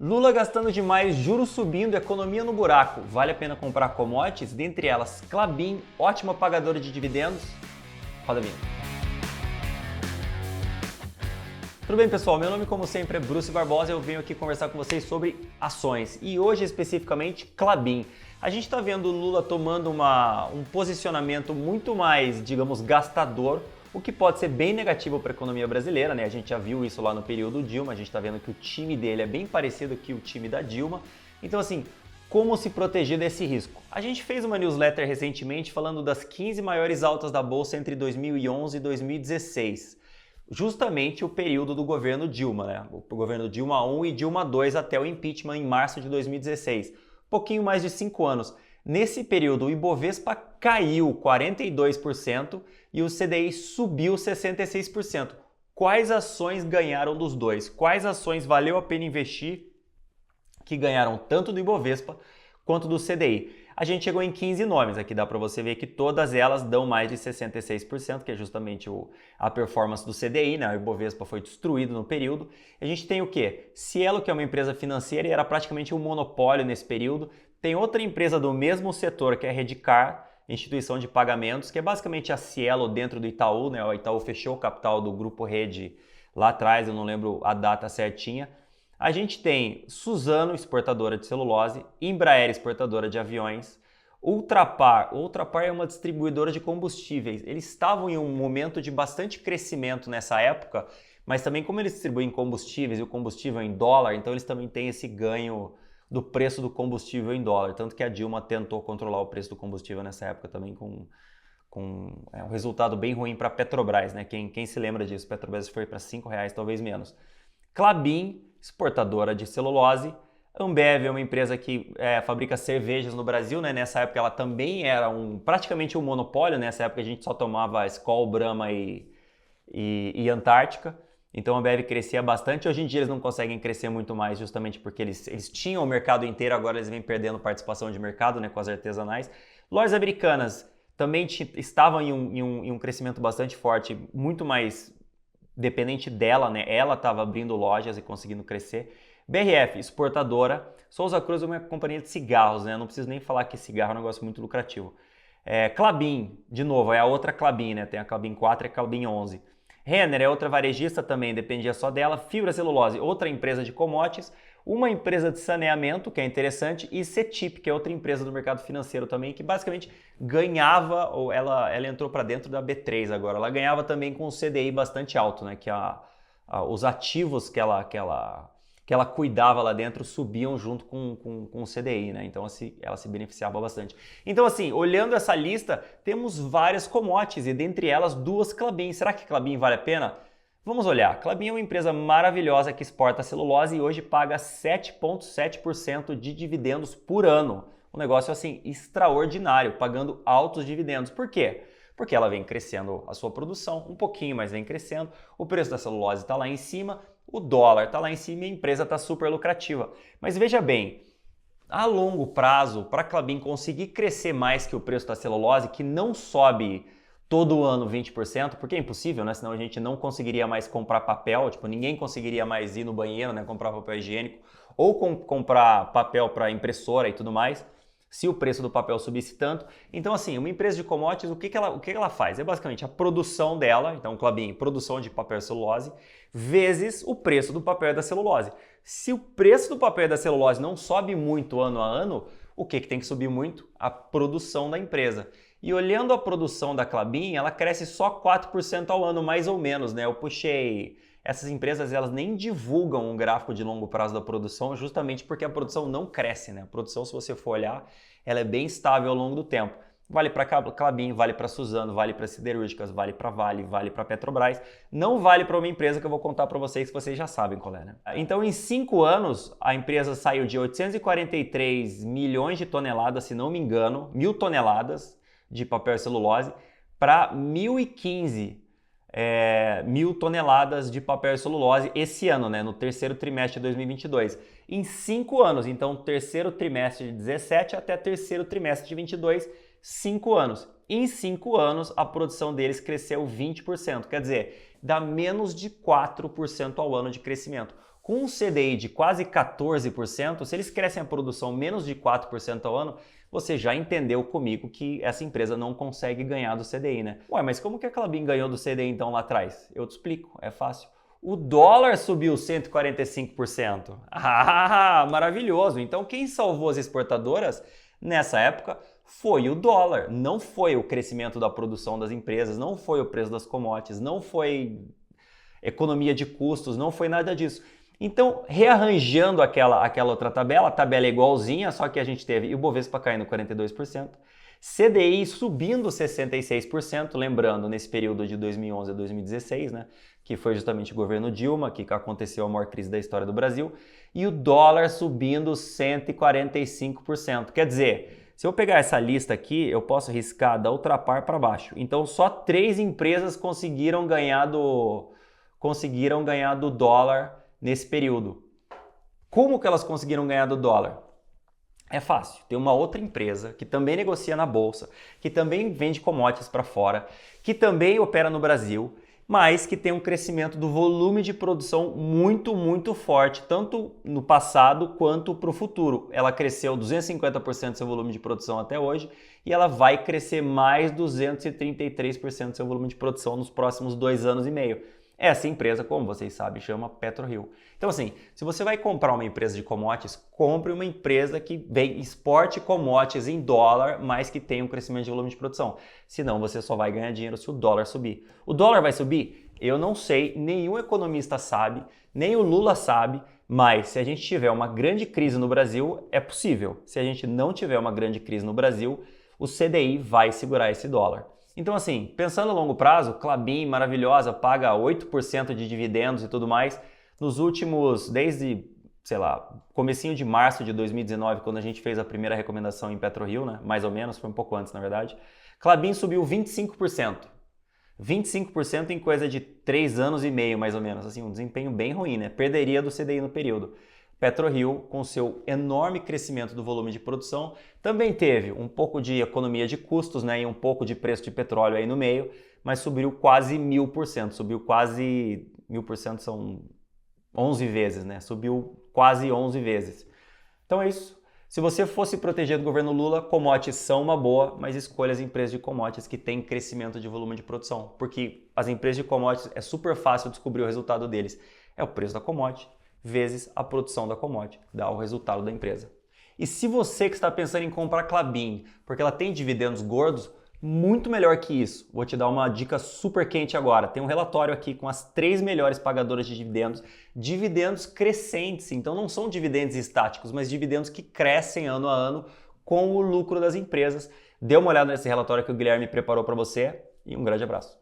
Lula gastando demais, juros subindo, economia no buraco. Vale a pena comprar commodities? Dentre elas, Klabin, ótima pagadora de dividendos. Roda a vinheta. Tudo bem, pessoal? Meu nome, como sempre, é Bruce Barbosa e eu venho aqui conversar com vocês sobre ações e hoje, especificamente, Klabin. A gente está vendo o Lula tomando um posicionamento muito mais, digamos, gastador, o que pode ser bem negativo para a economia brasileira, né? A gente já viu isso lá no período Dilma, a gente está vendo que o time dele é bem parecido com o time da Dilma. Então, assim, como se proteger desse risco? A gente fez uma newsletter recentemente falando das 15 maiores altas da Bolsa entre 2011 e 2016. Justamente o período do governo Dilma, né? O governo Dilma 1 e Dilma 2 até o impeachment em março de 2016. Pouquinho mais de 5 anos. Nesse período, o Ibovespa caiu 42% e o CDI subiu 66%. Quais ações ganharam dos dois? Quais ações valeu a pena investir que ganharam tanto do Ibovespa quanto do CDI? A gente chegou em 15 nomes, aqui dá para você ver que todas elas dão mais de 66%, que é justamente a performance do CDI, né? O Ibovespa foi destruído no período. A gente tem o quê? Cielo, que é uma empresa financeira e era praticamente um monopólio nesse período. Tem outra empresa do mesmo setor, que é a Redcar, instituição de pagamentos, que é basicamente a Cielo dentro do Itaú, né? O Itaú fechou o capital do Grupo Rede lá atrás, eu não lembro a data certinha. A gente tem Suzano, exportadora de celulose, Embraer, exportadora de aviões, Ultrapar é uma distribuidora de combustíveis. Eles estavam em um momento de bastante crescimento nessa época, mas também como eles distribuem combustíveis e o combustível é em dólar, então eles também têm esse ganho do preço do combustível em dólar. Tanto que a Dilma tentou controlar o preço do combustível nessa época também com um resultado bem ruim para a Petrobras, né? Quem se lembra disso? Petrobras foi para R$5, talvez menos. Klabin, exportadora de celulose. Ambev é uma empresa que fabrica cervejas no Brasil, né? Nessa época ela também era praticamente um monopólio, né? Nessa época a gente só tomava Skol, Brahma e Antártica. Então a Ambev crescia bastante. Hoje em dia eles não conseguem crescer muito mais justamente porque eles tinham o mercado inteiro, agora eles vêm perdendo participação de mercado, né? Com as artesanais. Lojas Americanas também estavam em um crescimento bastante forte, muito mais dependente dela, né? Ela estava abrindo lojas e conseguindo crescer. BRF, exportadora. Souza Cruz é uma companhia de cigarros, né? Não preciso nem falar que cigarro é um negócio muito lucrativo. Klabin, de novo, é a outra Klabin, né? Tem a Klabin 4 e a Klabin 11. Renner é outra varejista também, dependia só dela. Fibra Celulose, outra empresa de commodities. Uma empresa de saneamento, que é interessante, e CETIP, que é outra empresa do mercado financeiro também, que basicamente ganhava, ou ela entrou para dentro da B3 agora, ela ganhava também com um CDI bastante alto, né? Que os ativos que ela cuidava lá dentro subiam junto com o CDI, né? Então ela se beneficiava bastante. Então assim, olhando essa lista, temos várias commodities e dentre elas duas Klabin. Será que Klabin vale a pena? Vamos olhar. Klabin é uma empresa maravilhosa que exporta celulose e hoje paga 7,7% de dividendos por ano. Um negócio assim extraordinário, pagando altos dividendos. Por quê? Porque ela vem crescendo a sua produção, um pouquinho, mas vem crescendo. O preço da celulose está lá em cima, o dólar está lá em cima e a empresa está super lucrativa. Mas veja bem, a longo prazo, para a Klabin conseguir crescer mais que o preço da celulose, que não sobe todo ano 20%, porque é impossível, né? Senão a gente não conseguiria mais comprar papel, tipo, ninguém conseguiria mais ir no banheiro, né? Comprar papel higiênico ou comprar papel para impressora e tudo mais, se o preço do papel subisse tanto. Então, assim, uma empresa de commodities, o que ela faz? É basicamente a produção dela, então, Klabin, produção de papel e celulose, vezes o preço do papel e da celulose. Se o preço do papel e da celulose não sobe muito ano a ano, o que tem que subir muito? A produção da empresa. E olhando a produção da Klabin, ela cresce só 4% ao ano, mais ou menos, né? Eu puxei... Essas empresas, elas nem divulgam um gráfico de longo prazo da produção, justamente porque a produção não cresce, né? A produção, se você for olhar, ela é bem estável ao longo do tempo. Vale para Klabin, vale para Suzano, vale para Siderúrgicas, vale para Vale, vale para Petrobras. Não vale para uma empresa que eu vou contar para vocês, que vocês já sabem qual é, né? Então, em 5 anos, a empresa saiu de 843 milhões de toneladas, se não me engano, 1.000 toneladas de papel e celulose, para 1.015 1.000 toneladas de papel e celulose esse ano, né, no terceiro trimestre de 2022. Em 5 anos, então terceiro trimestre de 17 até terceiro trimestre de 22, 5 anos. Em 5 anos, a produção deles cresceu 20%, quer dizer, dá menos de 4% ao ano de crescimento. Com um CDI de quase 14%, se eles crescem a produção menos de 4% ao ano, você já entendeu comigo que essa empresa não consegue ganhar do CDI, né? Ué, mas como que a Klabin ganhou do CDI então lá atrás? Eu te explico, é fácil. O dólar subiu 145%. Ah, maravilhoso! Então quem salvou as exportadoras nessa época foi o dólar, não foi o crescimento da produção das empresas, não foi o preço das commodities, não foi economia de custos, não foi nada disso. Então, rearranjando aquela outra tabela, a tabela é igualzinha, só que a gente teve o Ibovespa caindo 42%, CDI subindo 66%, lembrando nesse período de 2011 a 2016, né, que foi justamente o governo Dilma, que aconteceu a maior crise da história do Brasil, e o dólar subindo 145%. Quer dizer, se eu pegar essa lista aqui, eu posso riscar da outra par para baixo. Então, só 3 empresas conseguiram ganhar do dólar nesse período. Como que elas conseguiram ganhar do dólar? É fácil. Tem uma outra empresa que também negocia na bolsa, que também vende commodities para fora, que também opera no Brasil, mas que tem um crescimento do volume de produção muito, muito forte, tanto no passado quanto para o futuro. Ela cresceu 250% do seu volume de produção até hoje e ela vai crescer mais 233% do seu volume de produção nos próximos 2 anos e meio. Essa empresa, como vocês sabem, chama PetroRio. Então assim, se você vai comprar uma empresa de commodities, compre uma empresa que exporte commodities em dólar, mas que tenha um crescimento de volume de produção. Senão você só vai ganhar dinheiro se o dólar subir. O dólar vai subir? Eu não sei, nenhum economista sabe, nem o Lula sabe, mas se a gente tiver uma grande crise no Brasil, é possível. Se a gente não tiver uma grande crise no Brasil, o CDI vai segurar esse dólar. Então assim, pensando a longo prazo, Klabin, maravilhosa, paga 8% de dividendos e tudo mais. Nos últimos, desde, sei lá, comecinho de março de 2019, quando a gente fez a primeira recomendação em PetroRio, né? Mais ou menos, foi um pouco antes na verdade, Klabin subiu 25%. 25% em coisa de 3 anos e meio, mais ou menos. Assim, um desempenho bem ruim, né? Perderia do CDI no período. PetroRio, com seu enorme crescimento do volume de produção, também teve um pouco de economia de custos, né, e um pouco de preço de petróleo aí no meio, mas subiu quase 1000%, subiu quase 1000% são 11 vezes, né? Subiu quase 11 vezes. Então é isso. Se você fosse proteger do governo Lula, commodities são uma boa, mas escolha as empresas de commodities que têm crescimento de volume de produção, porque as empresas de commodities é super fácil descobrir o resultado deles. É o preço da commodity vezes a produção da commodity, dá o resultado da empresa. E se você que está pensando em comprar Klabin, porque ela tem dividendos gordos, muito melhor que isso. Vou te dar uma dica super quente agora. Tem um relatório aqui com as 3 melhores pagadoras de dividendos crescentes. Então não são dividendos estáticos, mas dividendos que crescem ano a ano com o lucro das empresas. Dê uma olhada nesse relatório que o Guilherme preparou para você e um grande abraço.